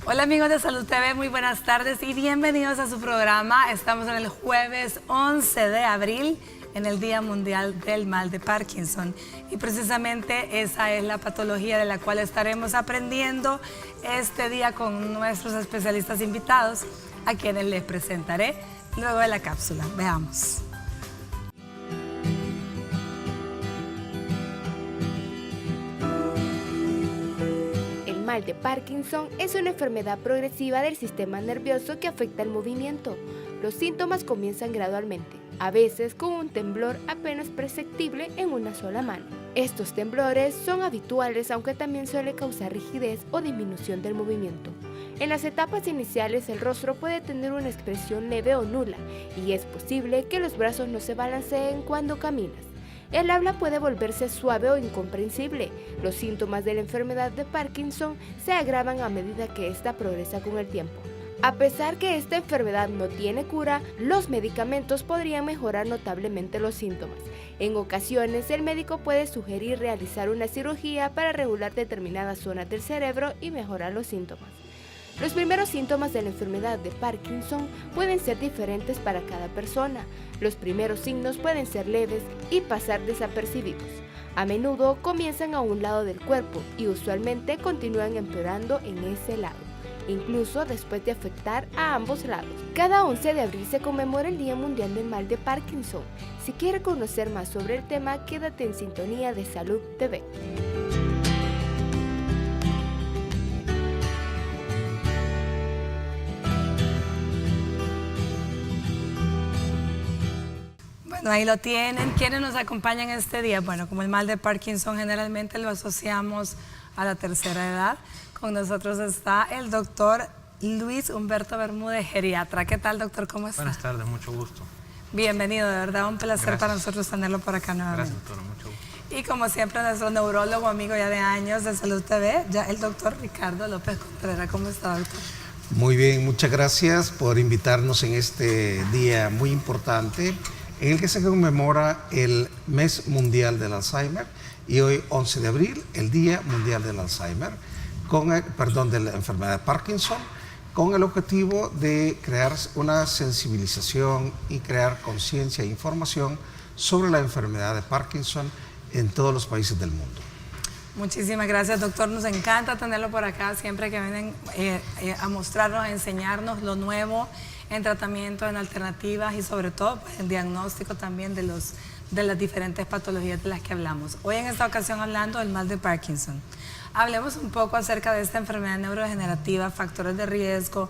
Hola amigos de Salud TV, muy buenas tardes y bienvenidos a su programa. Estamos en el jueves 11 de abril, en el Día Mundial del Mal de Parkinson. Y precisamente esa es la patología de la cual estaremos aprendiendo este día con nuestros especialistas invitados, a quienes les presentaré luego de la cápsula. Veamos. El mal de Parkinson es una enfermedad progresiva del sistema nervioso que afecta el movimiento. Los síntomas comienzan gradualmente, a veces con un temblor apenas perceptible en una sola mano. Estos temblores son habituales, aunque también suele causar rigidez o disminución del movimiento. En las etapas iniciales el rostro puede tener una expresión leve o nula y es posible que los brazos no se balanceen cuando caminas. El habla puede volverse suave o incomprensible. Los síntomas de la enfermedad de Parkinson se agravan a medida que ésta progresa con el tiempo. A pesar que esta enfermedad no tiene cura, los medicamentos podrían mejorar notablemente los síntomas. En ocasiones, el médico puede sugerir realizar una cirugía para regular determinadas zonas del cerebro y mejorar los síntomas. Los primeros síntomas de la enfermedad de Parkinson pueden ser diferentes para cada persona. Los primeros signos pueden ser leves y pasar desapercibidos. A menudo comienzan a un lado del cuerpo y usualmente continúan empeorando en ese lado, incluso después de afectar a ambos lados. Cada 11 de abril se conmemora el Día Mundial del Mal de Parkinson. Si quiere conocer más sobre el tema, quédate en sintonía de Salud TV. Bueno, ahí lo tienen. ¿Quiénes nos acompañan este día? Bueno, como el mal de Parkinson generalmente lo asociamos a la tercera edad, con nosotros está el doctor Luis Humberto Bermúdez, geriatra. ¿Qué tal, doctor? ¿Cómo está? Buenas tardes, mucho gusto. Bienvenido, de verdad, un placer. Gracias. Para nosotros tenerlo por acá nuevamente. Gracias, doctora, mucho gusto. Y como siempre, nuestro neurólogo, amigo ya de años de Salud TV, ya el doctor Ricardo López Contreras. ¿Cómo está, doctor? Muy bien, muchas gracias por invitarnos en este día muy importante en el que se conmemora el Mes Mundial del Alzheimer y hoy, 11 de abril, el Día Mundial del Alzheimer, de la enfermedad de Parkinson, con el objetivo de crear una sensibilización y crear conciencia e información sobre la enfermedad de Parkinson en todos los países del mundo. Muchísimas gracias, doctor. Nos encanta tenerlo por acá siempre que vienen a mostrarnos, a enseñarnos lo nuevo en tratamiento, en alternativas y sobre todo pues, en diagnóstico también de las diferentes patologías de las que hablamos. Hoy en esta ocasión hablando del mal de Parkinson. Hablemos un poco acerca de esta enfermedad neurodegenerativa, factores de riesgo,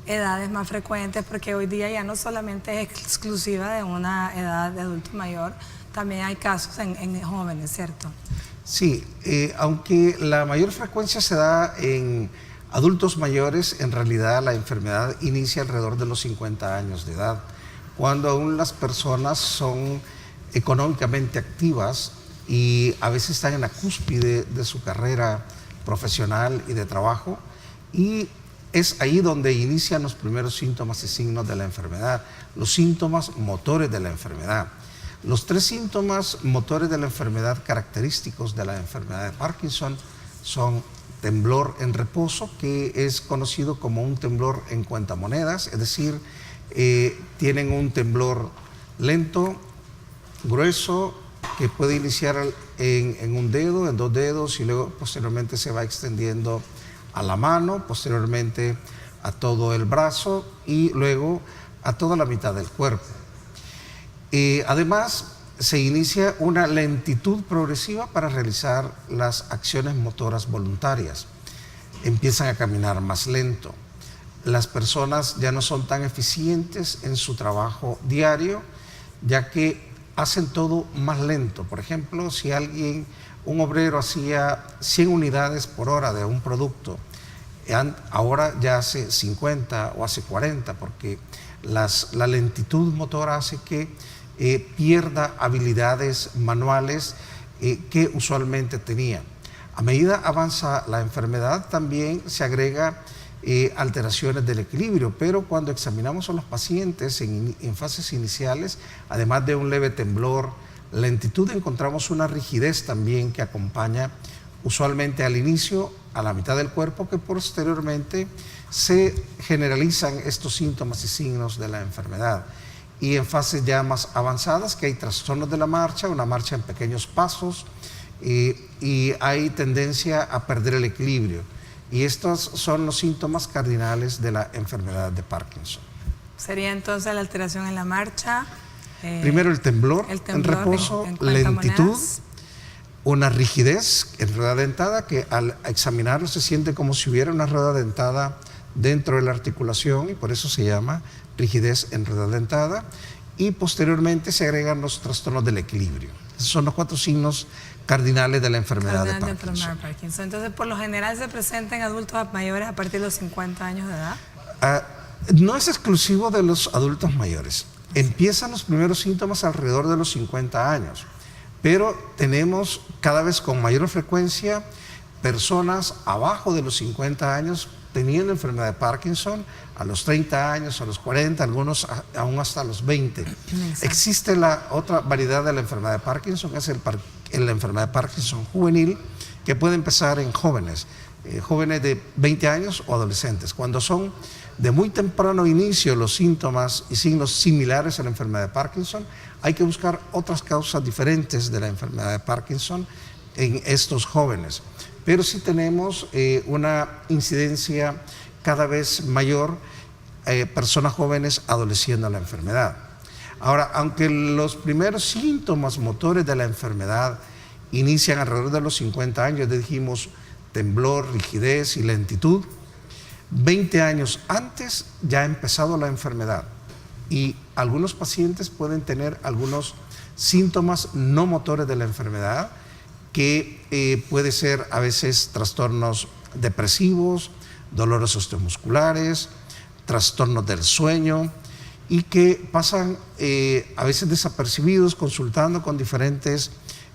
edades más frecuentes, porque hoy día ya no solamente es exclusiva de una edad de adulto mayor, también hay casos en jóvenes, ¿cierto? Sí, aunque la mayor frecuencia se da en adultos mayores, en realidad la enfermedad inicia alrededor de los 50 años de edad, cuando aún las personas son económicamente activas y a veces están en la cúspide de su carrera profesional y de trabajo, y es ahí donde inician los primeros síntomas y signos de la enfermedad, los síntomas motores de la enfermedad. Los 3 síntomas motores de la enfermedad característicos de la enfermedad de Parkinson son temblor en reposo, que es conocido como un temblor en cuentamonedas, es decir, tienen un temblor lento, grueso, que puede iniciar en un dedo, en 2 dedos y luego posteriormente se va extendiendo a la mano, posteriormente a todo el brazo y luego a toda la mitad del cuerpo. Además, se inicia una lentitud progresiva para realizar las acciones motoras voluntarias. Empiezan a caminar más lento. Las personas ya no son tan eficientes en su trabajo diario, ya que hacen todo más lento. Por ejemplo, si un obrero hacía 100 unidades por hora de un producto, ahora ya hace 50 o hace 40, porque la lentitud motora hace que pierda habilidades manuales que usualmente tenía. A medida avanza la enfermedad, también se agrega alteraciones del equilibrio, pero cuando examinamos a los pacientes en fases iniciales, además de un leve temblor, lentitud, encontramos una rigidez también que acompaña usualmente al inicio, a la mitad del cuerpo, que posteriormente se generalizan estos síntomas y signos de la enfermedad. Y en fases ya más avanzadas, que hay trastornos de la marcha, una marcha en pequeños pasos, y hay tendencia a perder el equilibrio. Y estos son los síntomas cardinales de la enfermedad de Parkinson. Sería entonces la alteración en la marcha. Primero el temblor en reposo, lentitud, monedas. Una rigidez en rueda dentada, que al examinarlo se siente como si hubiera una rueda dentada dentro de la articulación, y por eso se llama rigidez en rueda dentada, y posteriormente se agregan los trastornos del equilibrio. Esos son los 4 signos cardinales de la enfermedad de Parkinson. Entonces, por lo general se presenta en adultos mayores a partir de los 50 años de edad. No es exclusivo de los adultos mayores. Empiezan los primeros síntomas alrededor de los 50 años, pero tenemos cada vez con mayor frecuencia personas abajo de los 50 años teniendo enfermedad de Parkinson, a los 30 años, a los 40, algunos aún hasta los 20. Exacto. Existe la otra variedad de la enfermedad de Parkinson, que es la enfermedad de Parkinson juvenil, que puede empezar en jóvenes de 20 años o adolescentes. Cuando son de muy temprano inicio los síntomas y signos similares a la enfermedad de Parkinson, hay que buscar otras causas diferentes de la enfermedad de Parkinson en estos jóvenes. Pero sí tenemos una incidencia cada vez mayor, personas jóvenes adoleciendo la enfermedad. Ahora, aunque los primeros síntomas motores de la enfermedad inician alrededor de los 50 años, dijimos temblor, rigidez y lentitud, 20 años antes ya ha empezado la enfermedad, y algunos pacientes pueden tener algunos síntomas no motores de la enfermedad, que puede ser a veces trastornos depresivos, dolores osteomusculares, trastornos del sueño, y que pasan a veces desapercibidos consultando con diferentes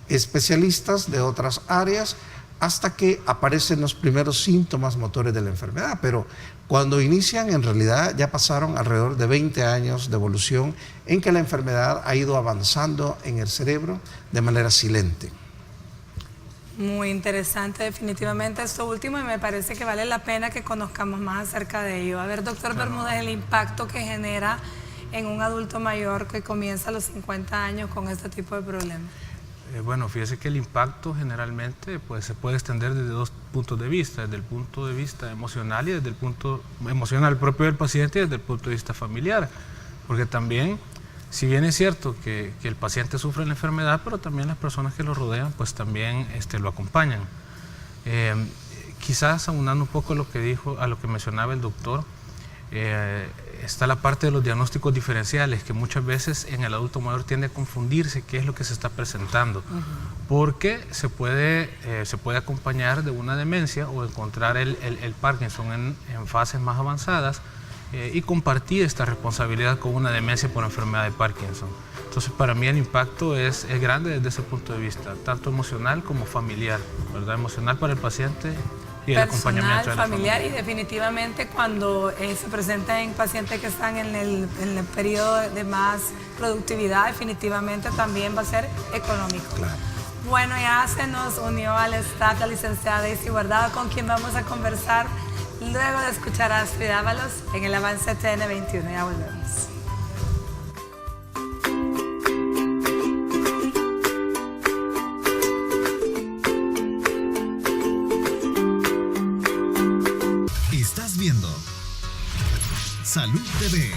especialistas de otras áreas hasta que aparecen los primeros síntomas motores de la enfermedad. Pero cuando inician, en realidad ya pasaron alrededor de 20 años de evolución en que la enfermedad ha ido avanzando en el cerebro de manera silente. Muy interesante definitivamente esto último, y me parece que vale la pena que conozcamos más acerca de ello. A ver, doctor Bermúdez, el impacto que genera en un adulto mayor que comienza a los 50 años con este tipo de problemas. Bueno, fíjese que el impacto generalmente pues, se puede extender desde 2 puntos de vista, desde el punto de vista emocional y desde el punto emocional propio del paciente y desde el punto de vista familiar, porque también, si bien es cierto que el paciente sufre la enfermedad, pero también las personas que lo rodean pues también lo acompañan. Quizás aunando un poco a lo que mencionaba el doctor, está la parte de los diagnósticos diferenciales, que muchas veces en el adulto mayor tiende a confundirse qué es lo que se está presentando, porque se puede acompañar de una demencia o encontrar el Parkinson en fases más avanzadas, y compartir esta responsabilidad con una demencia por enfermedad de Parkinson. Entonces, para mí el impacto es grande desde ese punto de vista, tanto emocional como familiar, ¿verdad? Emocional para el paciente y el acompañamiento de la familiar, familia. y definitivamente cuando se presenta en pacientes que están en el periodo de más productividad, definitivamente también va a ser económico. Claro. Bueno, ya se nos unió al staff la licenciada Daisy Guardado, con quien vamos a conversar luego de escuchar a Astrid Ábalos en el Avance TN21. Ya volvemos. Estás viendo Salud TV.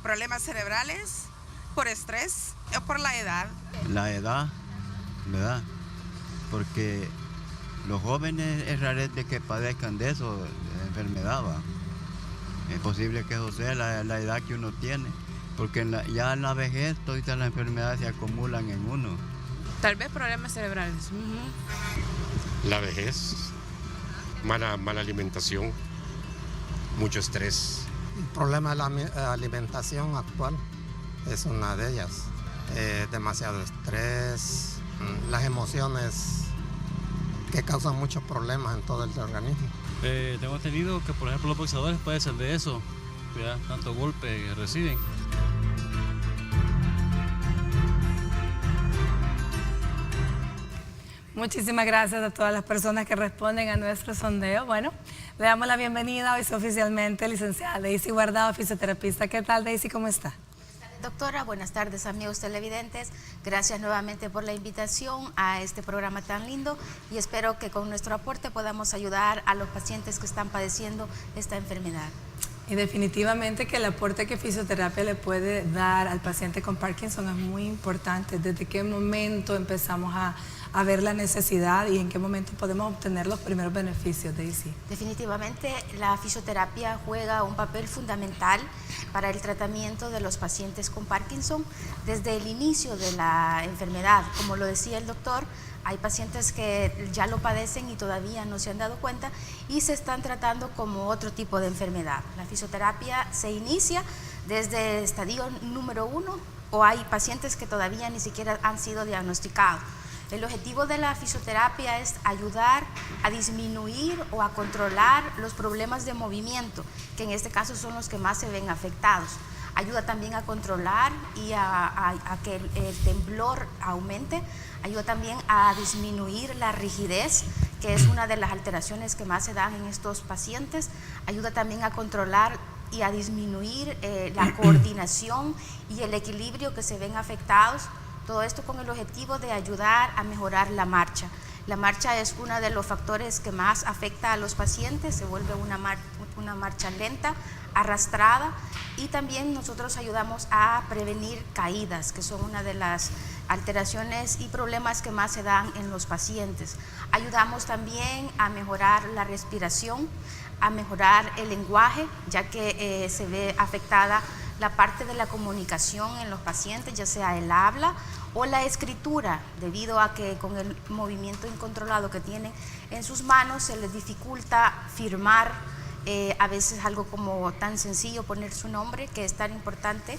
Problemas cerebrales, por estrés o por la edad. La edad, ¿verdad? Porque los jóvenes es rarete que padezcan de eso, de enfermedad, ¿va? Es posible que eso sea la edad que uno tiene, porque ya en la vejez todas las enfermedades se acumulan en uno. Tal vez problemas cerebrales. La vejez, mala alimentación, mucho estrés. El problema de la alimentación actual es una de ellas. demasiado estrés, las emociones que causan muchos problemas en todo el organismo. Tengo entendido que, por ejemplo, los boxeadores pueden ser de eso, ¿verdad? Tanto golpe que reciben. Muchísimas gracias a todas las personas que responden a nuestro sondeo. Bueno, le damos la bienvenida hoy oficialmente, licenciada Daisy Guardado, fisioterapista. ¿Qué tal, Daisy? ¿Cómo está? Doctora, buenas tardes, amigos televidentes. Gracias nuevamente por la invitación a este programa tan lindo y espero que con nuestro aporte podamos ayudar a los pacientes que están padeciendo esta enfermedad. Y definitivamente que el aporte que fisioterapia le puede dar al paciente con Parkinson es muy importante. ¿Desde qué momento empezamos a ver la necesidad y en qué momento podemos obtener los primeros beneficios, Daisy? Definitivamente la fisioterapia juega un papel fundamental para el tratamiento de los pacientes con Parkinson desde el inicio de la enfermedad. Como lo decía el doctor, hay pacientes que ya lo padecen y todavía no se han dado cuenta y se están tratando como otro tipo de enfermedad. La fisioterapia se inicia desde el estadio número 1 o hay pacientes que todavía ni siquiera han sido diagnosticados. El objetivo de la fisioterapia es ayudar a disminuir o a controlar los problemas de movimiento, que en este caso son los que más se ven afectados. Ayuda también a controlar y a que el temblor aumente. Ayuda también a disminuir la rigidez, que es una de las alteraciones que más se dan en estos pacientes. Ayuda también a controlar y a disminuir la coordinación y el equilibrio que se ven afectados. Todo esto con el objetivo de ayudar a mejorar la marcha. La marcha es uno de los factores que más afecta a los pacientes, se vuelve una marcha lenta, arrastrada, y también nosotros ayudamos a prevenir caídas, que son una de las alteraciones y problemas que más se dan en los pacientes. Ayudamos también a mejorar la respiración, a mejorar el lenguaje, ya que se ve afectada la parte de la comunicación en los pacientes, ya sea el habla o la escritura, debido a que con el movimiento incontrolado que tienen en sus manos se les dificulta firmar, a veces algo como tan sencillo poner su nombre, que es tan importante,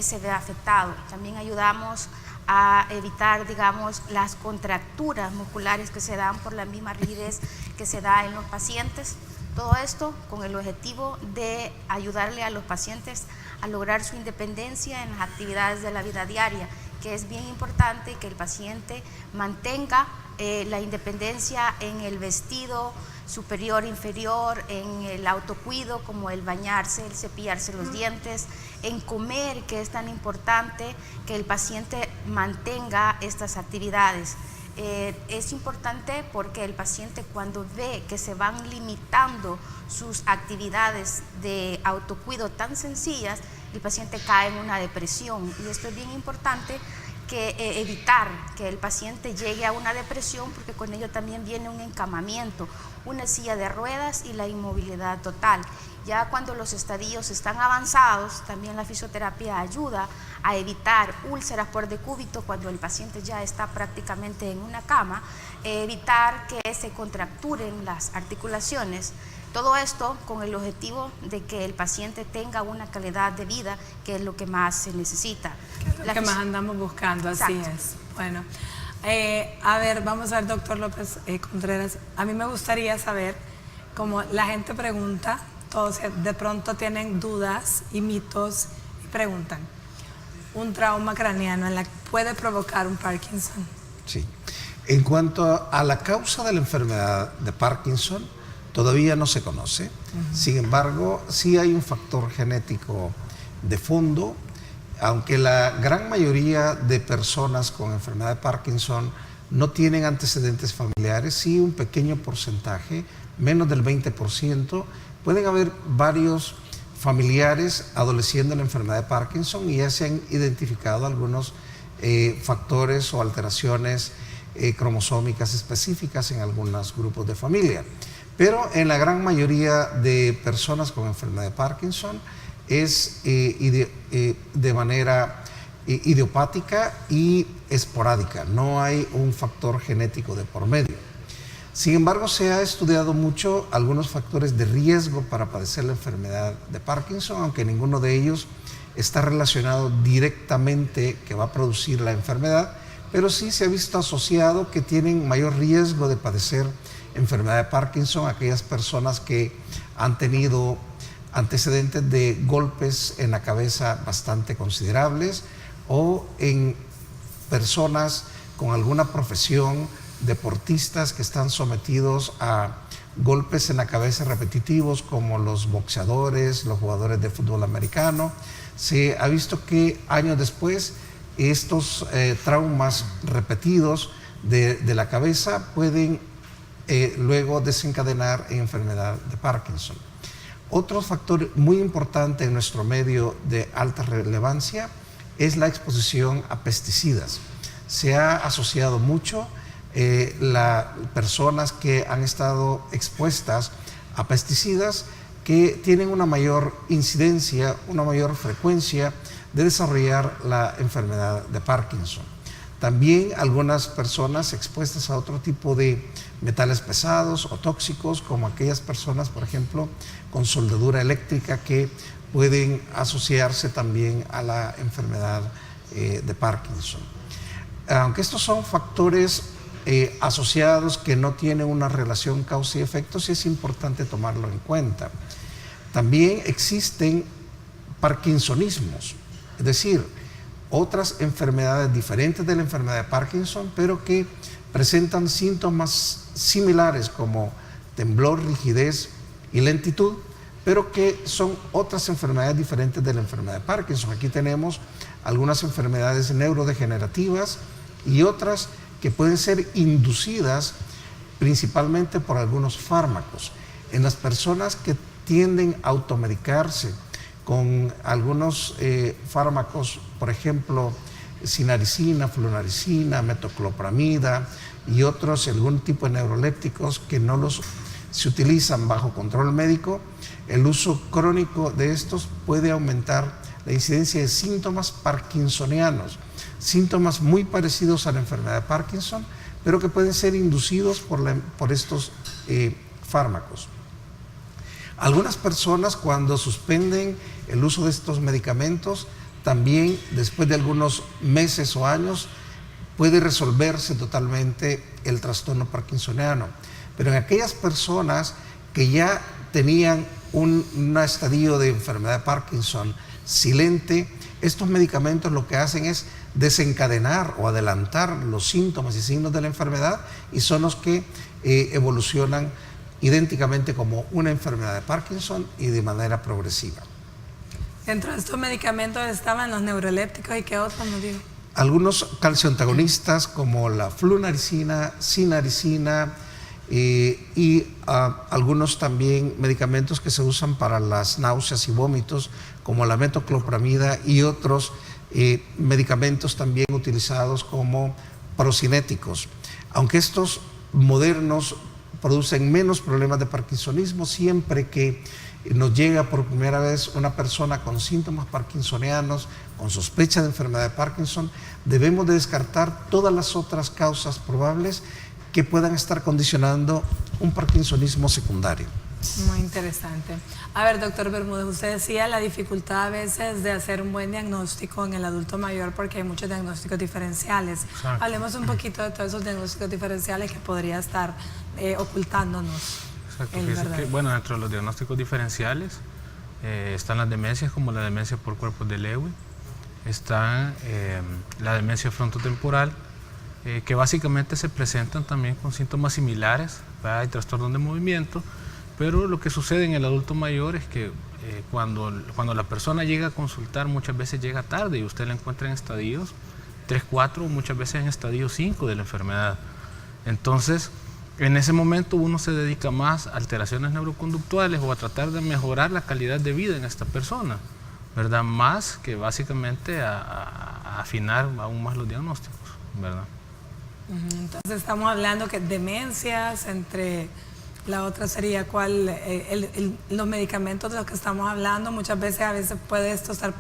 se ve afectado. También ayudamos a evitar, digamos, las contracturas musculares que se dan por la misma rigidez que se da en los pacientes. Todo esto con el objetivo de ayudarle a los pacientes a lograr su independencia en las actividades de la vida diaria, que es bien importante que el paciente mantenga la independencia en el vestido superior, inferior, en el autocuido como el bañarse, el cepillarse los dientes, en comer, que es tan importante que el paciente mantenga estas actividades. Es importante porque el paciente, cuando ve que se van limitando sus actividades de autocuido tan sencillas, el paciente cae en una depresión, y esto es bien importante, que evitar que el paciente llegue a una depresión, porque con ello también viene un encamamiento, una silla de ruedas y la inmovilidad total. Ya cuando los estadios están avanzados, también la fisioterapia ayuda a evitar úlceras por decúbito cuando el paciente ya está prácticamente en una cama, evitar que se contracturen las articulaciones. Todo esto con el objetivo de que el paciente tenga una calidad de vida, que es lo que más se necesita. Lo que más andamos buscando, así es. Bueno, a ver, vamos a ver, doctor López Contreras, a mí me gustaría saber, como la gente pregunta, todos de pronto tienen dudas y mitos y preguntan, ¿un trauma craneano puede provocar un Parkinson? Sí. En cuanto a la causa de la enfermedad de Parkinson, todavía no se conoce. Sin embargo, sí hay un factor genético de fondo, aunque la gran mayoría de personas con enfermedad de Parkinson no tienen antecedentes familiares, sí un pequeño porcentaje, menos del 20%, pueden haber varios familiares adoleciendo la enfermedad de Parkinson y ya se han identificado algunos factores o alteraciones cromosómicas específicas en algunos grupos de familia. Pero en la gran mayoría de personas con enfermedad de Parkinson es de manera idiopática y esporádica, no hay un factor genético de por medio. Sin embargo, se ha estudiado mucho algunos factores de riesgo para padecer la enfermedad de Parkinson, aunque ninguno de ellos está relacionado directamente que va a producir la enfermedad, pero sí se ha visto asociado que tienen mayor riesgo de padecer enfermedad de Parkinson aquellas personas que han tenido antecedentes de golpes en la cabeza bastante considerables o en personas con alguna profesión, deportistas que están sometidos a golpes en la cabeza repetitivos como los boxeadores, los jugadores de fútbol americano. Se ha visto que años después estos traumas repetidos de la cabeza pueden luego desencadenar en enfermedad de Parkinson. Otro factor muy importante en nuestro medio de alta relevancia es la exposición a pesticidas. Se ha asociado mucho las personas que han estado expuestas a pesticidas que tienen una mayor incidencia, una mayor frecuencia de desarrollar la enfermedad de Parkinson. También algunas personas expuestas a otro tipo de metales pesados o tóxicos, como aquellas personas, por ejemplo, con soldadura eléctrica que pueden asociarse también a la enfermedad de Parkinson. Aunque estos son factores asociados que no tienen una relación causa y efecto, sí es importante tomarlo en cuenta. También existen parkinsonismos, es decir, otras enfermedades diferentes de la enfermedad de Parkinson, pero que presentan síntomas similares como temblor, rigidez y lentitud, pero que son otras enfermedades diferentes de la enfermedad de Parkinson. Aquí tenemos algunas enfermedades neurodegenerativas y otras que pueden ser inducidas principalmente por algunos fármacos. En las personas que tienden a automedicarse con algunos fármacos, por ejemplo, sinaricina, flunarizina, metoclopramida y otros, algún tipo de neurolépticos que no los se utilizan bajo control médico, el uso crónico de estos puede aumentar la incidencia de síntomas parkinsonianos, síntomas muy parecidos a la enfermedad de Parkinson, pero que pueden ser inducidos por estos fármacos. Algunas personas, cuando suspenden el uso de estos medicamentos, también después de algunos meses o años puede resolverse totalmente el trastorno parkinsoniano. Pero en aquellas personas que ya tenían un estadio de enfermedad de Parkinson silente, estos medicamentos lo que hacen es desencadenar o adelantar los síntomas y signos de la enfermedad y son los que evolucionan idénticamente como una enfermedad de Parkinson y de manera progresiva. Dentro de estos medicamentos estaban los neurolépticos y qué otros nos dijo. Algunos calcioantagonistas como la flunaricina, sinaricina y algunos también medicamentos que se usan para las náuseas y vómitos como la metoclopramida y otros medicamentos también utilizados como procinéticos. Aunque estos modernos producen menos problemas de parkinsonismo, siempre que nos llega por primera vez una persona con síntomas parkinsonianos, con sospecha de enfermedad de Parkinson, debemos de descartar todas las otras causas probables que puedan estar condicionando un parkinsonismo secundario. Muy interesante. A ver, doctor Bermúdez, usted decía la dificultad a veces de hacer un buen diagnóstico en el adulto mayor porque hay muchos diagnósticos diferenciales. Exacto. Hablemos un poquito de todos esos diagnósticos diferenciales que podría estar ocultándonos. Exacto. Bueno, dentro de los diagnósticos diferenciales están las demencias como la demencia por cuerpos de Lewy, está la demencia frontotemporal, que básicamente se presentan también con síntomas similares, ¿verdad? Hay trastornos de movimiento, pero lo que sucede en el adulto mayor es que cuando la persona llega a consultar muchas veces llega tarde y usted la encuentra en estadios 3, 4, muchas veces en estadio 5 de la enfermedad. Entonces, en ese momento uno se dedica más a alteraciones neuroconductuales o a tratar de mejorar la calidad de vida en esta persona, ¿verdad? Más que básicamente a afinar aún más los diagnósticos, ¿verdad? Entonces estamos hablando que demencias, entre la otra sería cuál, los medicamentos de los que estamos hablando, muchas veces puede esto estar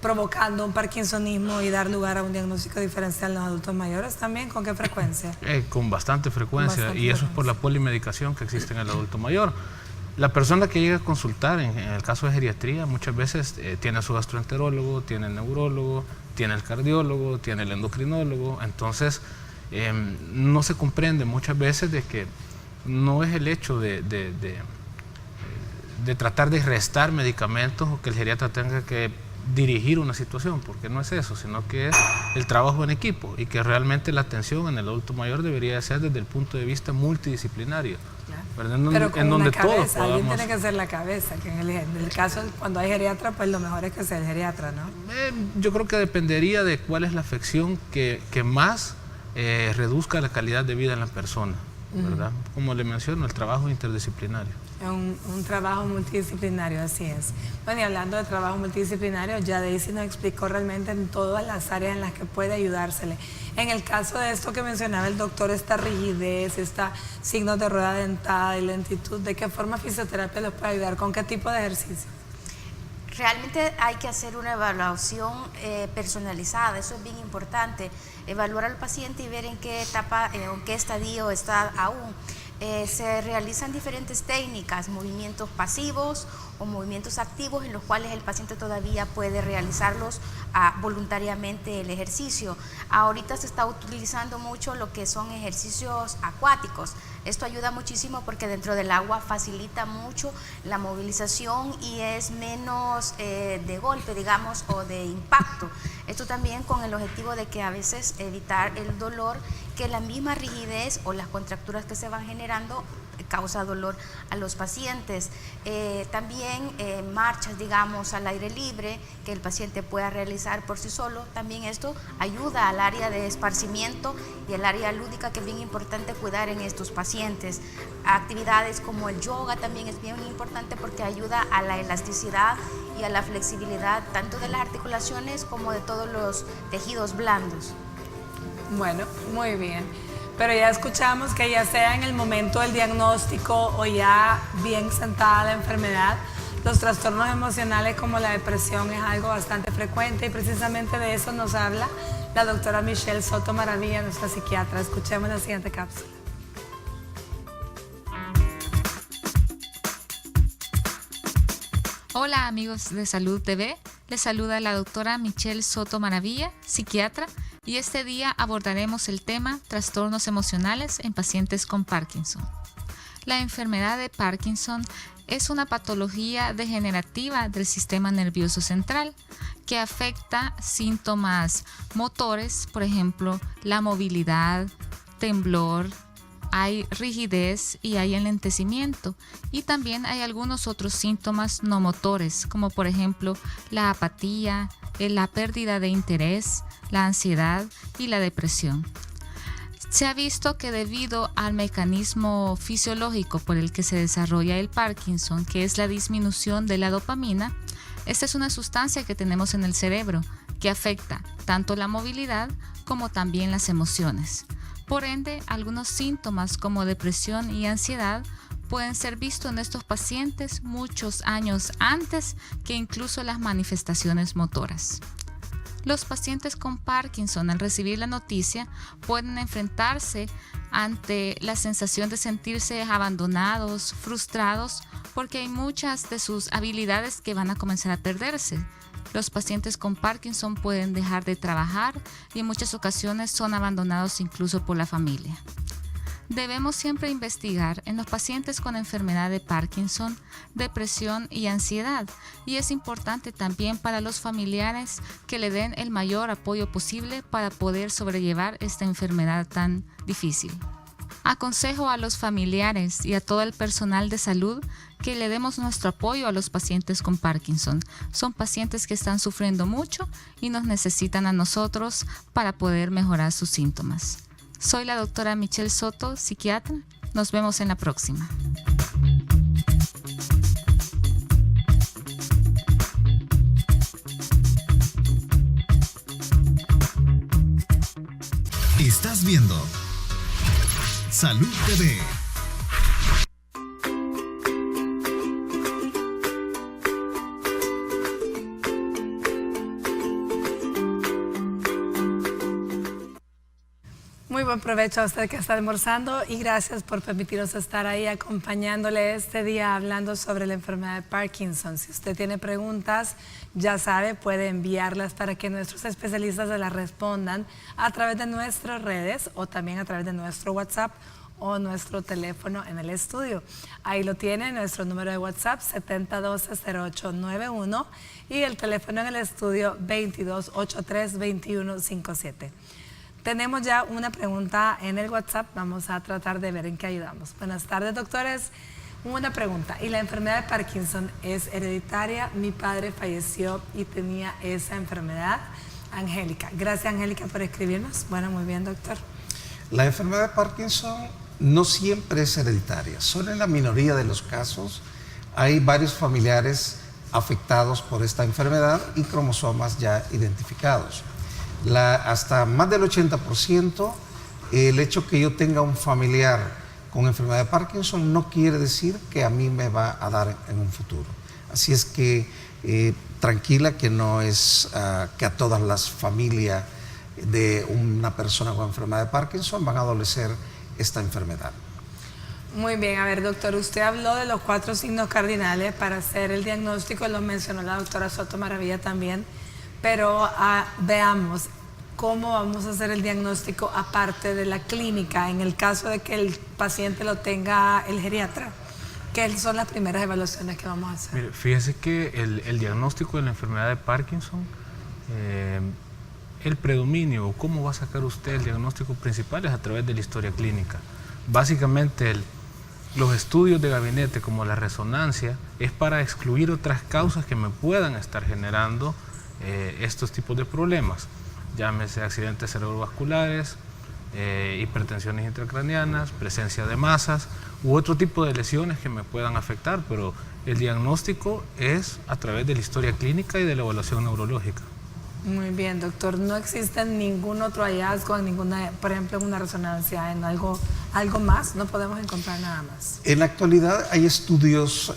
provocando un parkinsonismo y dar lugar a un diagnóstico diferencial en los adultos mayores también. ¿Con qué frecuencia? Con bastante frecuencia, y eso es por la polimedicación que existe en el adulto mayor. La persona que llega a consultar, en el caso de geriatría, muchas veces tiene a su gastroenterólogo, tiene el neurólogo, tiene el cardiólogo, tiene el endocrinólogo. Entonces, no se comprende muchas veces de que no es el hecho de tratar de restar medicamentos o que el geriatra tenga que dirigir una situación, porque no es eso, sino que es el trabajo en equipo y que realmente la atención en el adulto mayor debería ser desde el punto de vista multidisciplinario. Claro. Pero con una cabeza, alguien tiene que ser la cabeza, que en el caso cuando hay geriatra, pues lo mejor es que sea el geriatra, ¿no? Yo creo que dependería de cuál es la afección que más reduzca la calidad de vida en la persona, ¿verdad? Como le menciono, el trabajo interdisciplinario. Un trabajo multidisciplinario, así es. Bueno, y hablando de trabajo multidisciplinario, ya Daisy nos explicó realmente en todas las áreas en las que puede ayudársele. En el caso de esto que mencionaba el doctor, esta rigidez, esta signos de rueda dentada y lentitud, ¿de qué forma fisioterapia los puede ayudar? ¿Con qué tipo de ejercicio? Realmente hay que hacer una evaluación personalizada, eso es bien importante, evaluar al paciente y ver en qué etapa, en qué estadio está aún. Se realizan diferentes técnicas, movimientos pasivos o movimientos activos en los cuales el paciente todavía puede realizarlos voluntariamente el ejercicio. Ahorita se está utilizando mucho lo que son ejercicios acuáticos. Esto ayuda muchísimo porque dentro del agua facilita mucho la movilización y es menos de golpe, digamos, o de impacto. Esto también con el objetivo de que a veces evitar el dolor, que la misma rigidez o las contracturas que se van generando causa dolor a los pacientes. También marchas, digamos, al aire libre que el paciente pueda realizar por sí solo. También esto ayuda al área de esparcimiento y el área lúdica, que es bien importante cuidar en estos pacientes. Actividades como el yoga también es bien importante porque ayuda a la elasticidad y a la flexibilidad tanto de las articulaciones como de todos los tejidos blandos. Bueno, muy bien. Pero ya escuchamos que ya sea en el momento del diagnóstico o ya bien sentada la enfermedad, los trastornos emocionales como la depresión es algo bastante frecuente y precisamente de eso nos habla la doctora Michelle Soto Maravilla, nuestra psiquiatra. Escuchemos la siguiente cápsula. Hola amigos de Salud TV, les saluda la doctora Michelle Soto Maravilla, psiquiatra, y este día abordaremos el tema trastornos emocionales en pacientes con Parkinson. La enfermedad de Parkinson es una patología degenerativa del sistema nervioso central que afecta síntomas motores, por ejemplo, la movilidad, temblor, hay rigidez y hay enlentecimiento, y también hay algunos otros síntomas no motores, como por ejemplo la apatía, la pérdida de interés, la ansiedad y la depresión. Se ha visto que debido al mecanismo fisiológico por el que se desarrolla el Parkinson, que es la disminución de la dopamina, esta es una sustancia que tenemos en el cerebro que afecta tanto la movilidad como también las emociones. Por ende, algunos síntomas como depresión y ansiedad pueden ser vistos en estos pacientes muchos años antes que incluso las manifestaciones motoras. Los pacientes con Parkinson, al recibir la noticia, pueden enfrentarse ante la sensación de sentirse abandonados, frustrados, porque hay muchas de sus habilidades que van a comenzar a perderse. Los pacientes con Parkinson pueden dejar de trabajar y en muchas ocasiones son abandonados incluso por la familia. Debemos siempre investigar en los pacientes con enfermedad de Parkinson, depresión y ansiedad, y es importante también para los familiares que le den el mayor apoyo posible para poder sobrellevar esta enfermedad tan difícil. Aconsejo a los familiares y a todo el personal de salud que le demos nuestro apoyo a los pacientes con Parkinson. Son pacientes que están sufriendo mucho y nos necesitan a nosotros para poder mejorar sus síntomas. Soy la doctora Michelle Soto, psiquiatra. Nos vemos en la próxima. Estás viendo Salud TV. Muy buen provecho a usted que está almorzando y gracias por permitirnos estar ahí acompañándole este día hablando sobre la enfermedad de Parkinson. Si usted tiene preguntas, ya sabe, puede enviarlas para que nuestros especialistas se las respondan a través de nuestras redes o también a través de nuestro WhatsApp o nuestro teléfono en el estudio. Ahí lo tiene, nuestro número de WhatsApp 7012-0891 y el teléfono en el estudio 2283-2157. Tenemos ya una pregunta en el WhatsApp, vamos a tratar de ver en qué ayudamos. Buenas tardes, doctores. Una pregunta, ¿y la enfermedad de Parkinson es hereditaria? Mi padre falleció y tenía esa enfermedad. Angélica. Gracias, Angélica, por escribirnos. Bueno, muy bien, doctor. La enfermedad de Parkinson no siempre es hereditaria, solo en la minoría de los casos hay varios familiares afectados por esta enfermedad y cromosomas ya identificados. Hasta más del 80%, el hecho que yo tenga un familiar con enfermedad de Parkinson no quiere decir que a mí me va a dar en un futuro. Así es que tranquila, que no es que a todas las familias de una persona con enfermedad de Parkinson van a adolecer esta enfermedad. Muy bien, a ver, doctor, usted habló de los 4 signos cardinales para hacer el diagnóstico, lo mencionó la doctora Soto Maravilla también, pero veamos cómo vamos a hacer el diagnóstico aparte de la clínica, en el caso de que el paciente lo tenga el geriatra. ¿Qué son las primeras evaluaciones que vamos a hacer? Mire, fíjese que el diagnóstico de la enfermedad de Parkinson, el predominio, cómo va a sacar usted el diagnóstico principal es a través de la historia clínica. Básicamente los estudios de gabinete como la resonancia es para excluir otras causas que me puedan estar generando estos tipos de problemas, llámese accidentes cerebrovasculares, hipertensiones intracraneanas, presencia de masas u otro tipo de lesiones que me puedan afectar, pero el diagnóstico es a través de la historia clínica y de la evaluación neurológica. Muy bien, doctor. ¿No existe ningún otro hallazgo, por ejemplo, en una resonancia, en algo más? ¿No podemos encontrar nada más? En la actualidad hay estudios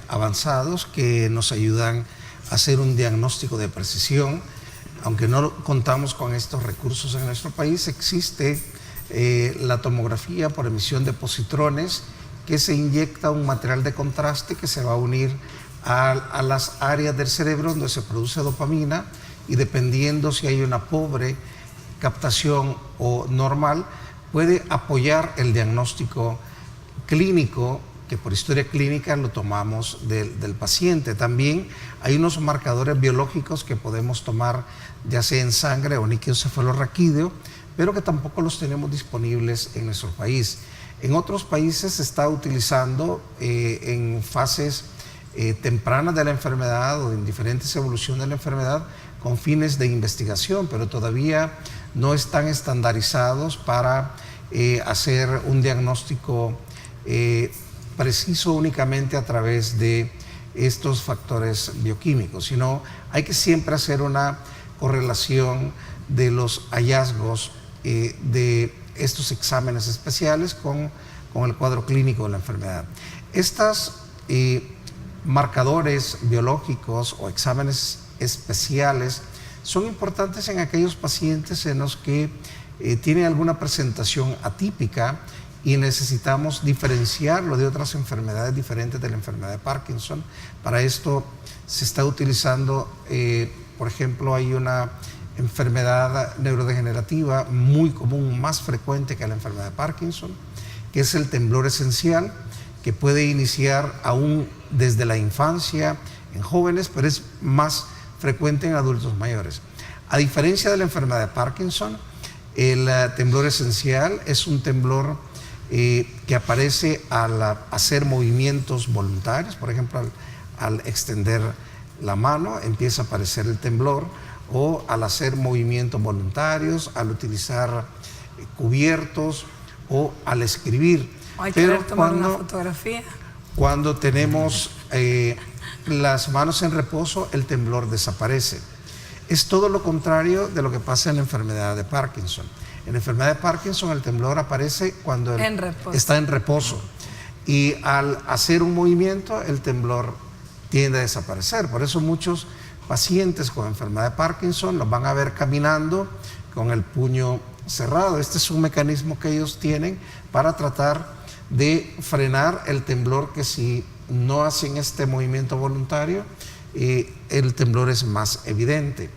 avanzados que nos ayudan a hacer un diagnóstico de precisión. Aunque no contamos con estos recursos en nuestro país, existe la tomografía por emisión de positrones, que se inyecta un material de contraste que se va a unir a las áreas del cerebro donde se produce dopamina, y dependiendo si hay una pobre captación o normal, puede apoyar el diagnóstico clínico, que por historia clínica lo tomamos del paciente. También hay unos marcadores biológicos que podemos tomar ya sea en sangre o líquido cefalorraquídeo, pero que tampoco los tenemos disponibles en nuestro país. En otros países se está utilizando en fases tempranas de la enfermedad o en diferentes evoluciones de la enfermedad con fines de investigación, pero todavía no están estandarizados para hacer un diagnóstico preciso únicamente a través de estos factores bioquímicos, sino hay que siempre hacer una correlación de los hallazgos de estos exámenes especiales con el cuadro clínico de la enfermedad. Estos marcadores biológicos o exámenes especiales son importantes en aquellos pacientes en los que tienen alguna presentación atípica y necesitamos diferenciarlo de otras enfermedades diferentes de la enfermedad de Parkinson. Para esto se está utilizando, por ejemplo, hay una enfermedad neurodegenerativa muy común, más frecuente que la enfermedad de Parkinson, que es el temblor esencial, que puede iniciar aún desde la infancia en jóvenes, pero es más frecuente en adultos mayores. A diferencia de la enfermedad de Parkinson, el temblor esencial es un temblor que aparece al hacer movimientos voluntarios. Por ejemplo, al extender la mano empieza a aparecer el temblor, o al hacer movimientos voluntarios, al utilizar cubiertos o al escribir. Hay que tomar una fotografía. Cuando tenemos las manos en reposo, el temblor desaparece. Es todo lo contrario de lo que pasa en la enfermedad de Parkinson. En la enfermedad de Parkinson el temblor aparece cuando está en reposo, y al hacer un movimiento el temblor tiende a desaparecer. Por eso muchos pacientes con enfermedad de Parkinson los van a ver caminando con el puño cerrado. Este es un mecanismo que ellos tienen para tratar de frenar el temblor, que si no hacen este movimiento voluntario, el temblor es más evidente.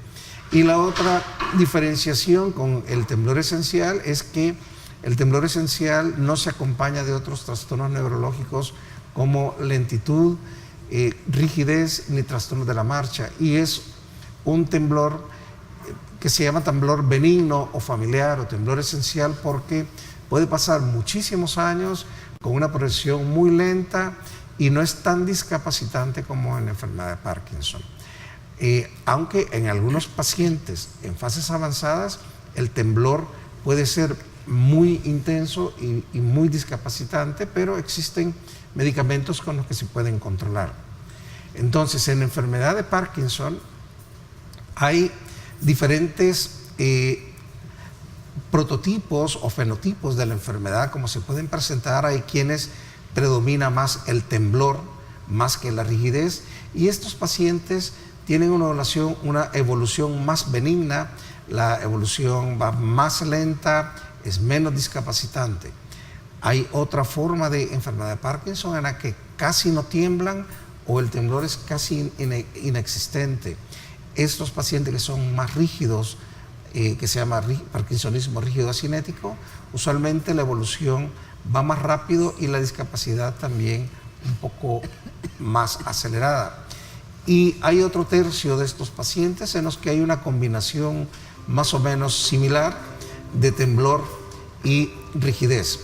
Y la otra diferenciación con el temblor esencial es que el temblor esencial no se acompaña de otros trastornos neurológicos como lentitud, rigidez ni trastornos de la marcha, y es un temblor que se llama temblor benigno o familiar o temblor esencial porque puede pasar muchísimos años con una progresión muy lenta y no es tan discapacitante como en la enfermedad de Parkinson. Aunque en algunos pacientes en fases avanzadas el temblor puede ser muy intenso y muy discapacitante, pero existen medicamentos con los que se pueden controlar. Entonces, en la enfermedad de Parkinson hay diferentes prototipos o fenotipos de la enfermedad, como se pueden presentar. Hay quienes predomina más el temblor más que la rigidez, y estos pacientes tienen una evolución más benigna, la evolución va más lenta, es menos discapacitante. Hay otra forma de enfermedad de Parkinson en la que casi no tiemblan o el temblor es casi inexistente. Estos pacientes que son más rígidos, que se llama parkinsonismo rígido asinético, usualmente la evolución va más rápido y la discapacidad también un poco más acelerada. Y hay otro tercio de estos pacientes en los que hay una combinación más o menos similar de temblor y rigidez.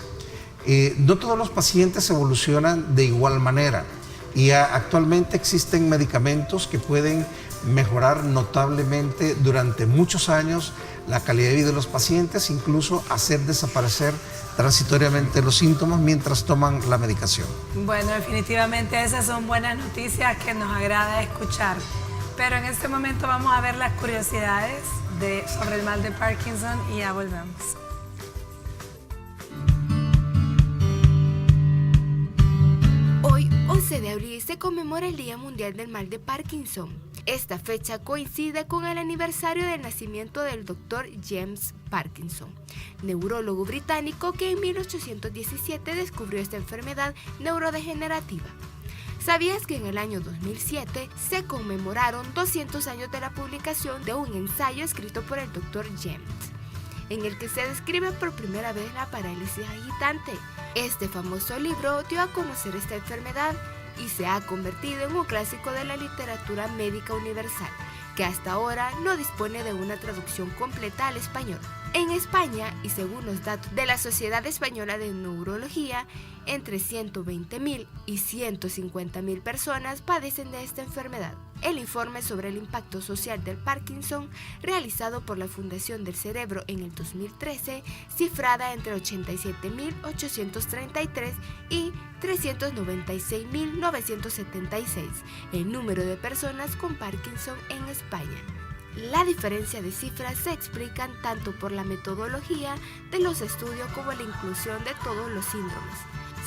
No todos los pacientes evolucionan de igual manera y actualmente existen medicamentos que pueden mejorar notablemente durante muchos años la calidad de vida de los pacientes, incluso hacer desaparecer transitoriamente los síntomas mientras toman la medicación. Bueno, definitivamente esas son buenas noticias que nos agrada escuchar. Pero en este momento vamos a ver las curiosidades sobre el mal de Parkinson y ya volvemos. Hoy, 11 de abril, se conmemora el Día Mundial del Mal de Parkinson. Esta fecha coincide con el aniversario del nacimiento del Dr. James Parkinson, neurólogo británico que en 1817 descubrió esta enfermedad neurodegenerativa. ¿Sabías que en el año 2007 se conmemoraron 200 años de la publicación de un ensayo escrito por el Dr. James, en el que se describe por primera vez la parálisis agitante? Este famoso libro dio a conocer esta enfermedad y se ha convertido en un clásico de la literatura médica universal, que hasta ahora no dispone de una traducción completa al español. En España, y según los datos de la Sociedad Española de Neurología, entre 120.000 y 150.000 personas padecen de esta enfermedad. El informe sobre el impacto social del Parkinson, realizado por la Fundación del Cerebro en el 2013, cifrada entre 87.833 y 396.976 el número de personas con Parkinson en España. La diferencia de cifras se explican tanto por la metodología de los estudios como la inclusión de todos los síndromes.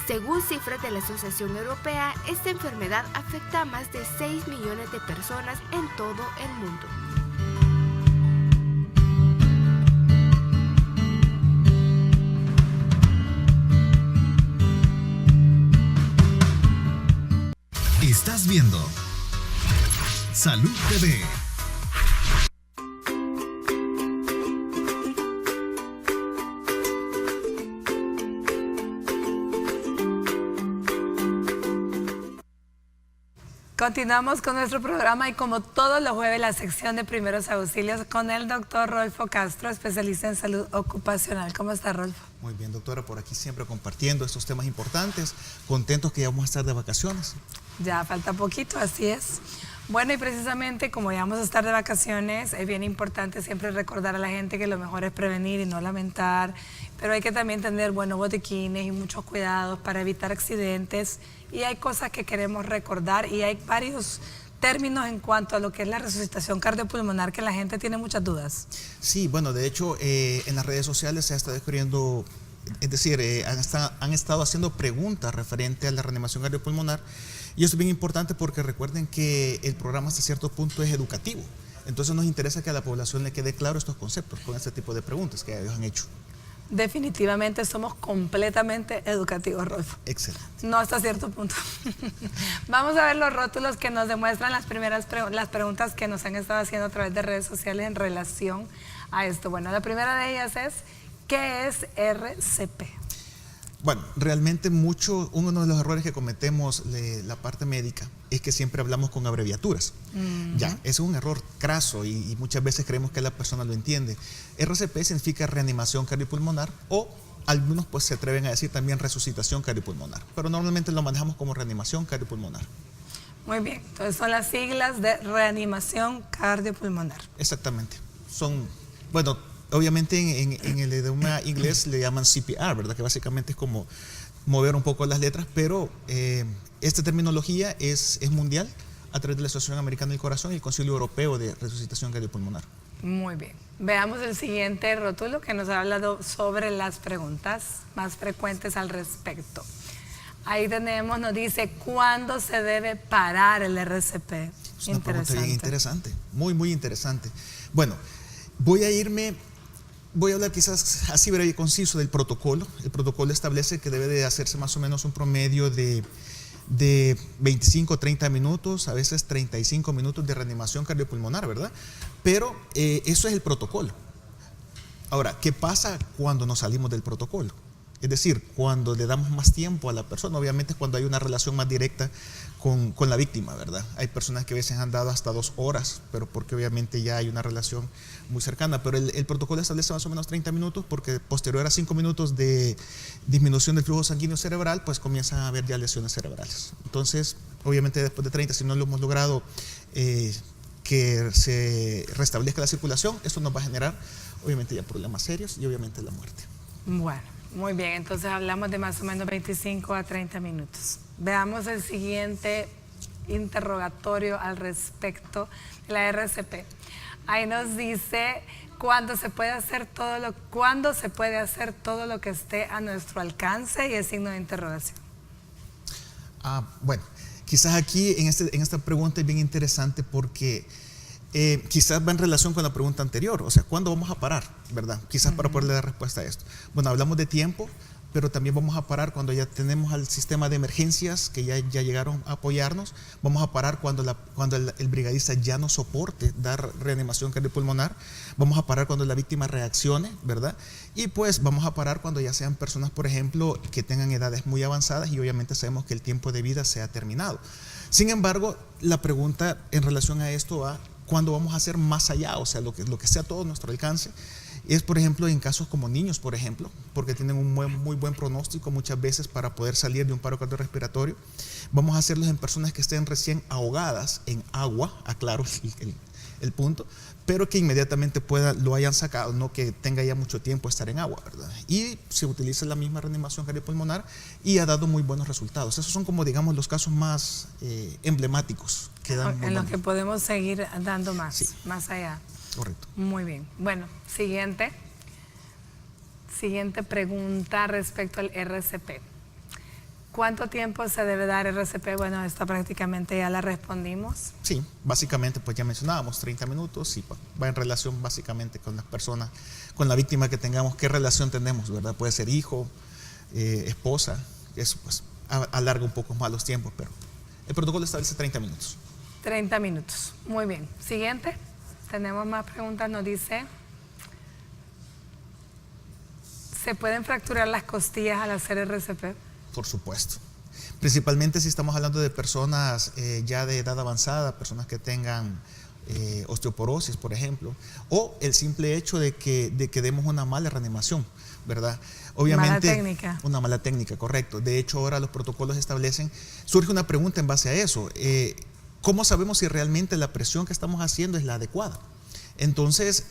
Según cifras de la Asociación Europea, esta enfermedad afecta a más de 6 millones de personas en todo el mundo. Estás viendo Salud TV. Continuamos con nuestro programa y como todos los jueves la sección de primeros auxilios con el doctor Rolfo Castro, especialista en salud ocupacional. ¿Cómo está, Rolfo? Muy bien, doctora, por aquí siempre compartiendo estos temas importantes, contentos que ya vamos a estar de vacaciones. Ya falta poquito, así es. Bueno, y precisamente como ya vamos a estar de vacaciones, es bien importante siempre recordar a la gente que lo mejor es prevenir y no lamentar, pero hay que también tener buenos botiquines y muchos cuidados para evitar accidentes, y hay cosas que queremos recordar y hay varios términos en cuanto a lo que es la resucitación cardiopulmonar que la gente tiene muchas dudas. Sí, bueno, de hecho en las redes sociales se ha estado descubriendo, es decir, han estado haciendo preguntas referente a la reanimación cardiopulmonar, y eso es bien importante porque recuerden que el programa hasta cierto punto es educativo. Entonces nos interesa que a la población le quede claro estos conceptos con este tipo de preguntas que ellos han hecho. Definitivamente somos completamente educativos, Rodolfo. Excelente. No hasta cierto punto. Vamos a ver los rótulos que nos demuestran las preguntas que nos han estado haciendo a través de redes sociales en relación a esto. Bueno, la primera de ellas es, ¿qué es RCP? Bueno, realmente uno de los errores que cometemos la parte médica es que siempre hablamos con abreviaturas. Ya, ese es un error craso y muchas veces creemos que la persona lo entiende. RCP significa reanimación cardiopulmonar o algunos pues se atreven a decir también resucitación cardiopulmonar, pero normalmente lo manejamos como reanimación cardiopulmonar. Muy bien, entonces son las siglas de reanimación cardiopulmonar. Exactamente. Bueno, obviamente en el idioma inglés le llaman CPR, ¿verdad? Que básicamente es como mover un poco las letras, pero esta terminología es mundial a través de la Asociación Americana del Corazón y el Concilio Europeo de Resucitación Cardiopulmonar. Muy bien. Veamos el siguiente rótulo que nos ha hablado sobre las preguntas más frecuentes al respecto. Ahí nos dice, ¿cuándo se debe parar el RCP? Es una pregunta bien interesante, muy, muy interesante. Bueno, voy a hablar quizás así breve y conciso del protocolo. El protocolo establece que debe de hacerse más o menos un promedio de 25 o 30 minutos, a veces 35 minutos de reanimación cardiopulmonar, ¿verdad? Pero eso es el protocolo. Ahora, ¿qué pasa cuando nos salimos del protocolo? Es decir, cuando le damos más tiempo a la persona, obviamente es cuando hay una relación más directa con la víctima, ¿verdad? Hay personas que a veces han dado hasta 2 horas, pero porque obviamente ya hay una relación muy cercana, pero el protocolo establece más o menos 30 minutos porque posterior a 5 minutos de disminución del flujo sanguíneo cerebral, pues comienzan a haber ya lesiones cerebrales. Entonces, obviamente después de 30, si no lo hemos logrado que se restablezca la circulación, esto nos va a generar obviamente ya problemas serios y obviamente la muerte. Bueno. Muy bien, entonces hablamos de más o menos 25 a 30 minutos. Veamos el siguiente interrogatorio al respecto de la RCP. Ahí nos dice cuándo se puede hacer todo lo que esté a nuestro alcance y el signo de interrogación. Bueno, quizás aquí en esta pregunta es bien interesante porque quizás va en relación con la pregunta anterior, o sea, ¿cuándo vamos a parar? ¿Verdad? Quizás para poderle dar respuesta a esto. Bueno, hablamos de tiempo, pero también vamos a parar cuando ya tenemos al sistema de emergencias que ya llegaron a apoyarnos. Vamos a parar cuando el brigadista ya no soporte dar reanimación cardiopulmonar. Vamos a parar cuando la víctima reaccione, ¿verdad? Y pues vamos a parar cuando ya sean personas, por ejemplo, que tengan edades muy avanzadas y obviamente sabemos que el tiempo de vida se ha terminado. Sin embargo, la pregunta en relación a esto va, ¿cuándo vamos a hacer más allá? O sea, lo que sea a todo nuestro alcance. Es, por ejemplo, en casos como niños, por ejemplo, porque tienen un muy buen pronóstico muchas veces para poder salir de un paro cardiorrespiratorio. Vamos a hacerlos en personas que estén recién ahogadas en agua, aclaro el punto, pero que inmediatamente lo hayan sacado, no que tenga ya mucho tiempo estar en agua, ¿verdad? Y se utiliza la misma reanimación cardiopulmonar y ha dado muy buenos resultados. Esos son como, digamos, los casos más emblemáticos que dan. En los que podemos seguir dando más, sí, más allá. Correcto. Muy bien. Bueno, siguiente pregunta respecto al RCP. ¿Cuánto tiempo se debe dar RCP? Bueno, esta prácticamente ya la respondimos. Sí, básicamente pues ya mencionábamos 30 minutos y va en relación básicamente con las personas, con la víctima que tengamos, qué relación tenemos, ¿verdad? Puede ser hijo, esposa, eso pues alarga un poco más los tiempos, pero el protocolo establece 30 minutos. 30 minutos, muy bien. Siguiente, tenemos más preguntas, nos dice, ¿se pueden fracturar las costillas al hacer RCP? Por supuesto. Principalmente si estamos hablando de personas ya de edad avanzada, personas que tengan osteoporosis, por ejemplo, o el simple hecho de que demos una mala reanimación, ¿verdad? Obviamente, mala técnica. Una mala técnica, correcto. De hecho, ahora los protocolos establecen, surge una pregunta en base a eso. ¿Cómo sabemos si realmente la presión que estamos haciendo es la adecuada? Entonces,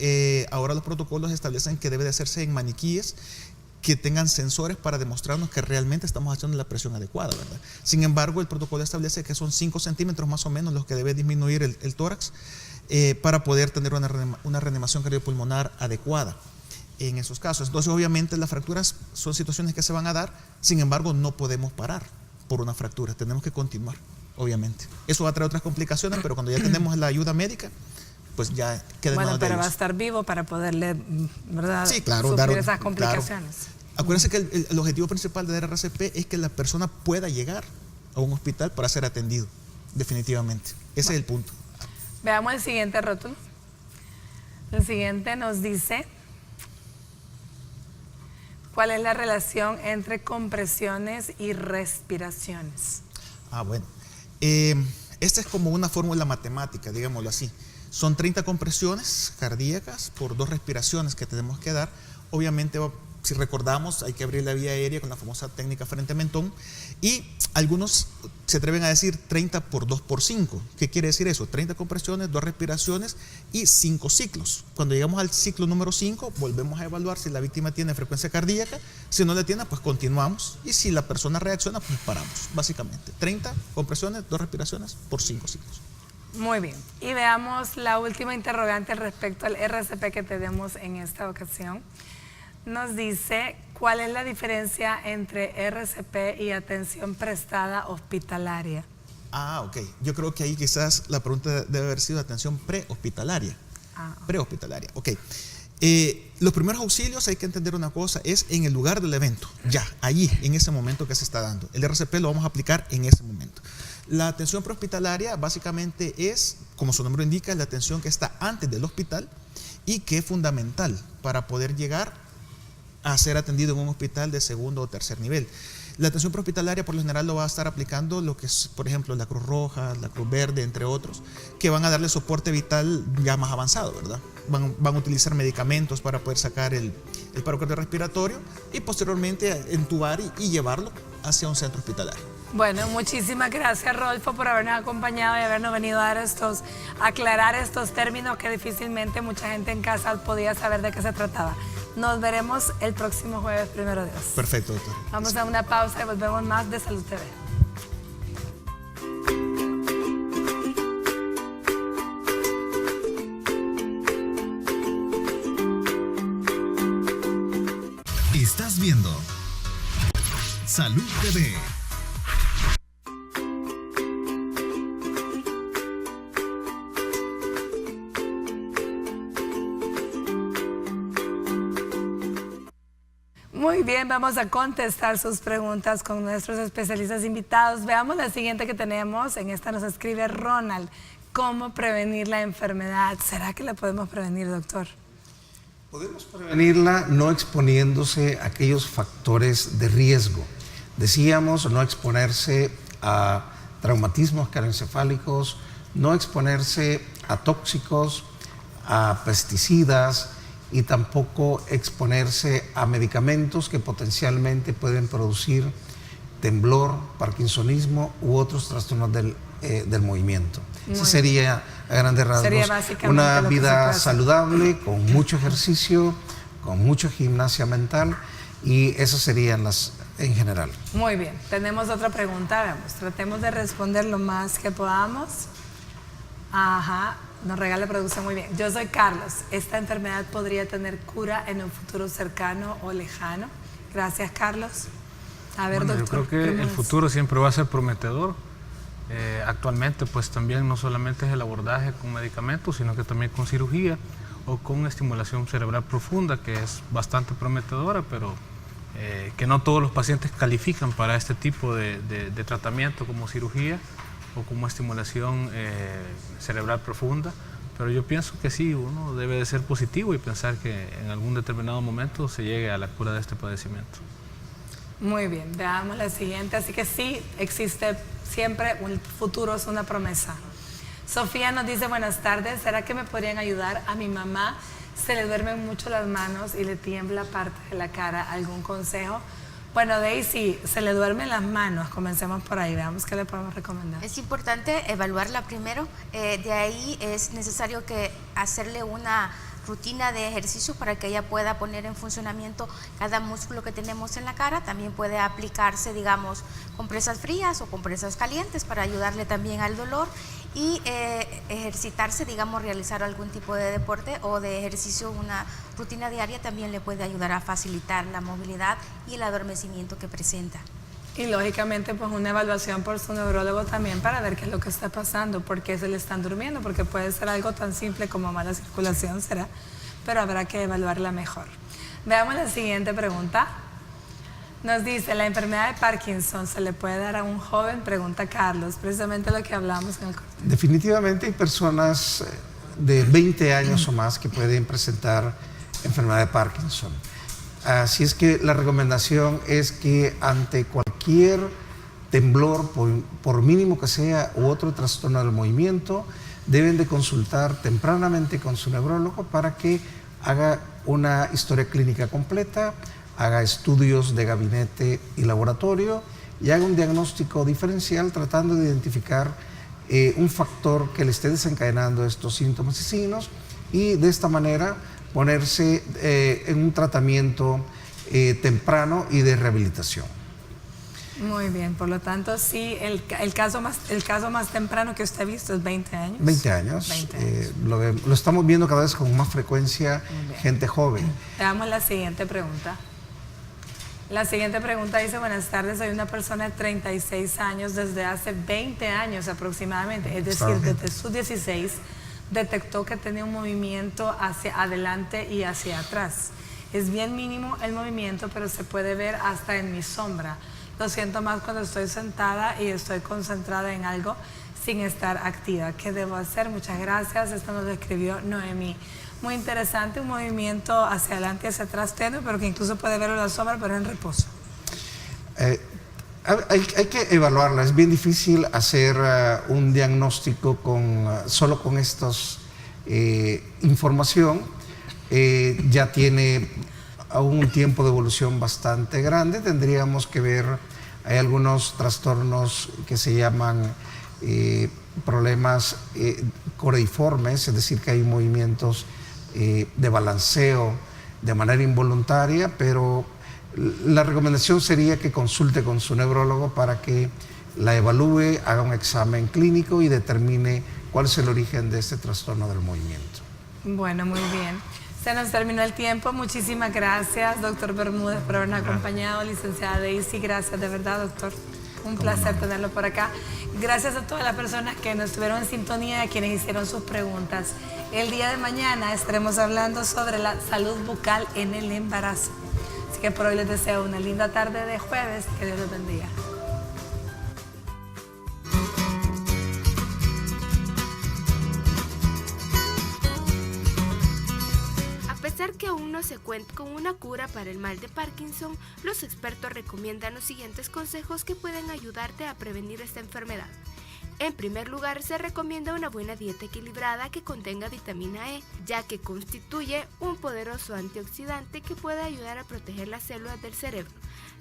ahora los protocolos establecen que debe de hacerse en maniquíes que tengan sensores para demostrarnos que realmente estamos haciendo la presión adecuada, ¿verdad? Sin embargo, el protocolo establece que son 5 centímetros más o menos los que debe disminuir el tórax para poder tener una reanimación cardiopulmonar adecuada en esos casos. Entonces, obviamente, las fracturas son situaciones que se van a dar, sin embargo, no podemos parar por una fractura, tenemos que continuar, obviamente. Eso va a traer otras complicaciones, pero cuando ya tenemos la ayuda médica, pues ya queda en Bueno, manos de pero va a ellos. estar vivo para poderle, ¿verdad? Sí, claro, Sufrir claro, esas complicaciones. Acuérdense que el objetivo principal de RCP es que la persona pueda llegar a un hospital para ser atendido, definitivamente. Ese es el punto. Veamos el siguiente rótulo. El siguiente nos dice cuál es la relación entre compresiones y respiraciones. Bueno. Esta es como una fórmula matemática, digámoslo así. Son 30 compresiones cardíacas por 2 respiraciones que tenemos que dar. Obviamente, si recordamos, hay que abrir la vía aérea con la famosa técnica frente-mentón. Y algunos se atreven a decir 30 por 2 por 5. ¿Qué quiere decir eso? 30 compresiones, 2 respiraciones y 5 ciclos. Cuando llegamos al ciclo número 5, volvemos a evaluar si la víctima tiene frecuencia cardíaca. Si no la tiene, pues continuamos. Y si la persona reacciona, pues paramos. Básicamente, 30 compresiones, 2 respiraciones por 5 ciclos. Muy bien. Y veamos la última interrogante respecto al RCP que tenemos en esta ocasión. Nos dice cuál es la diferencia entre RCP y atención prestada hospitalaria. Ok. Yo creo que ahí quizás la pregunta debe haber sido atención prehospitalaria. Prehospitalaria, ok. Los primeros auxilios, hay que entender una cosa, es en el lugar del evento, ya, allí, en ese momento que se está dando. El RCP lo vamos a aplicar en ese momento. La atención prehospitalaria básicamente es, como su nombre indica, la atención que está antes del hospital y que es fundamental para poder llegar a ser atendido en un hospital de segundo o tercer nivel. La atención prehospitalaria por lo general lo va a estar aplicando lo que es, por ejemplo, la Cruz Roja, la Cruz Verde, entre otros, que van a darle soporte vital ya más avanzado, ¿verdad? Van a utilizar medicamentos para poder sacar el paro cardiorrespiratorio y posteriormente entubar y llevarlo hacia un centro hospitalario. Bueno, muchísimas gracias, Rodolfo, por habernos acompañado y habernos venido a dar aclarar estos términos que difícilmente mucha gente en casa podía saber de qué se trataba. Nos veremos el próximo jueves, primero Dios. Perfecto, doctor. Vamos a una pausa y volvemos más de Salud TV. Estás viendo Salud TV. Muy bien, vamos a contestar sus preguntas con nuestros especialistas invitados. Veamos la siguiente que tenemos. En esta nos escribe Ronald. ¿Cómo prevenir la enfermedad? ¿Será que la podemos prevenir, doctor? Podemos prevenirla no exponiéndose a aquellos factores de riesgo. Decíamos no exponerse a traumatismos craneoencefálicos, no exponerse a tóxicos, a pesticidas, y tampoco exponerse a medicamentos que potencialmente pueden producir temblor, parkinsonismo u otros trastornos del movimiento. Ese sería, a grandes rasgos, una vida saludable, con mucho ejercicio, con mucha gimnasia mental, y esas serían las en general. Muy bien, tenemos otra pregunta, veamos, tratemos de responder lo más que podamos. Nos regala producción muy bien. Yo soy Carlos. ¿Esta enfermedad podría tener cura en un futuro cercano o lejano? Gracias, Carlos. A ver, doctor. Yo creo que el futuro siempre va a ser prometedor. Actualmente, pues también no solamente es el abordaje con medicamentos, sino que también con cirugía o con estimulación cerebral profunda, que es bastante prometedora, pero que no todos los pacientes califican para este tipo de tratamiento como cirugía o como estimulación cerebral profunda, pero yo pienso que sí, uno debe de ser positivo y pensar que en algún determinado momento se llegue a la cura de este padecimiento. Muy bien, veamos la siguiente. Así que sí, existe siempre, un futuro es una promesa. Sofía nos dice, buenas tardes, ¿será que me podrían ayudar? A mi mamá se le duermen mucho las manos y le tiembla parte de la cara. ¿Algún consejo? Bueno, Daisy, se le duermen las manos, comencemos por ahí, veamos qué le podemos recomendar. Es importante evaluarla primero, de ahí es necesario que hacerle una rutina de ejercicio para que ella pueda poner en funcionamiento cada músculo que tenemos en la cara. También puede aplicarse, digamos, compresas frías o compresas calientes para ayudarle también al dolor y ejercitarse, digamos, realizar algún tipo de deporte o de ejercicio, una rutina diaria también le puede ayudar a facilitar la movilidad y el adormecimiento que presenta. Y lógicamente pues una evaluación por su neurólogo también para ver qué es lo que está pasando, por qué se le están durmiendo, porque puede ser algo tan simple como mala circulación será, pero habrá que evaluarla mejor. Veamos la siguiente pregunta. Nos dice, ¿la enfermedad de Parkinson se le puede dar a un joven? Pregunta Carlos, precisamente lo que hablamos en el corte. Definitivamente hay personas de 20 años o más que pueden presentar enfermedad de Parkinson. Así es que la recomendación es que ante cualquier temblor, por mínimo que sea, u otro trastorno del movimiento, deben de consultar tempranamente con su neurólogo para que haga una historia clínica completa, haga estudios de gabinete y laboratorio y haga un diagnóstico diferencial tratando de identificar un factor que le esté desencadenando estos síntomas y signos y de esta manera ponerse en un tratamiento temprano y de rehabilitación. Muy bien, por lo tanto, sí, el caso más temprano que usted ha visto es 20 años. 20 años. 20 años. Lo estamos viendo cada vez con más frecuencia, gente joven. Veamos la siguiente pregunta. La siguiente pregunta dice, buenas tardes, soy una persona de 36 años desde hace 20 años aproximadamente, es decir, desde sus 16, detectó que tenía un movimiento hacia adelante y hacia atrás. Es bien mínimo el movimiento, pero se puede ver hasta en mi sombra. Lo siento más cuando estoy sentada y estoy concentrada en algo sin estar activa. ¿Qué debo hacer? Muchas gracias. Esto nos lo escribió Noemí. Muy interesante, un movimiento hacia adelante y hacia atrás tenue, pero que incluso puede verlo en la sombra, pero en reposo. Hay que evaluarla. Es bien difícil hacer un diagnóstico solo con estos información. Ya tiene aún un tiempo de evolución bastante grande. Tendríamos que ver, hay algunos trastornos que se llaman problemas coreiformes, es decir, que hay movimientos de balanceo de manera involuntaria, pero la recomendación sería que consulte con su neurólogo para que la evalúe, haga un examen clínico y determine cuál es el origen de este trastorno del movimiento. Bueno, muy bien. Se nos terminó el tiempo. Muchísimas gracias, doctor Bermúdez, por habernos acompañado. Licenciada Daisy, gracias de verdad, doctor. Un placer tenerlo por acá. Gracias a todas las personas que nos estuvieron en sintonía y a quienes hicieron sus preguntas. El día de mañana estaremos hablando sobre la salud bucal en el embarazo. Así que por hoy les deseo una linda tarde de jueves. Que Dios los bendiga. A pesar que aún no se cuenta con una cura para el mal de Parkinson, los expertos recomiendan los siguientes consejos que pueden ayudarte a prevenir esta enfermedad. En primer lugar, se recomienda una buena dieta equilibrada que contenga vitamina E, ya que constituye un poderoso antioxidante que puede ayudar a proteger las células del cerebro.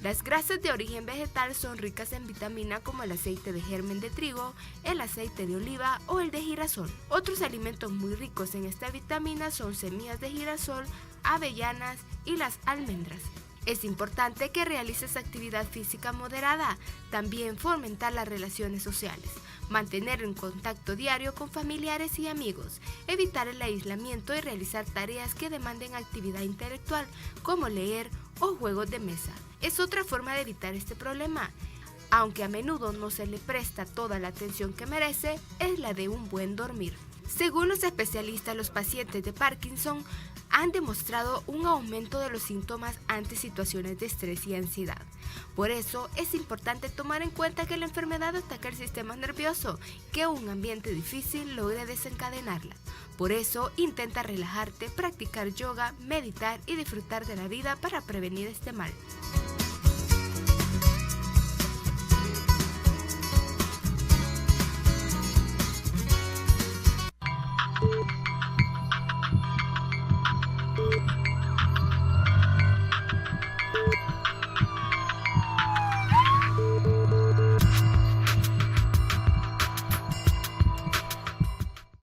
Las grasas de origen vegetal son ricas en vitamina como el aceite de germen de trigo, el aceite de oliva o el de girasol. Otros alimentos muy ricos en esta vitamina son semillas de girasol, avellanas y las almendras. Es importante que realices actividad física moderada, también fomentar las relaciones sociales, mantener un contacto diario con familiares y amigos, evitar el aislamiento y realizar tareas que demanden actividad intelectual, como leer o juegos de mesa. Es otra forma de evitar este problema. Aunque a menudo no se le presta toda la atención que merece, es la de un buen dormir. Según los especialistas, los pacientes de Parkinson han demostrado un aumento de los síntomas ante situaciones de estrés y ansiedad. Por eso es importante tomar en cuenta que la enfermedad ataca el sistema nervioso, que un ambiente difícil logre desencadenarla. Por eso intenta relajarte, practicar yoga, meditar y disfrutar de la vida para prevenir este mal.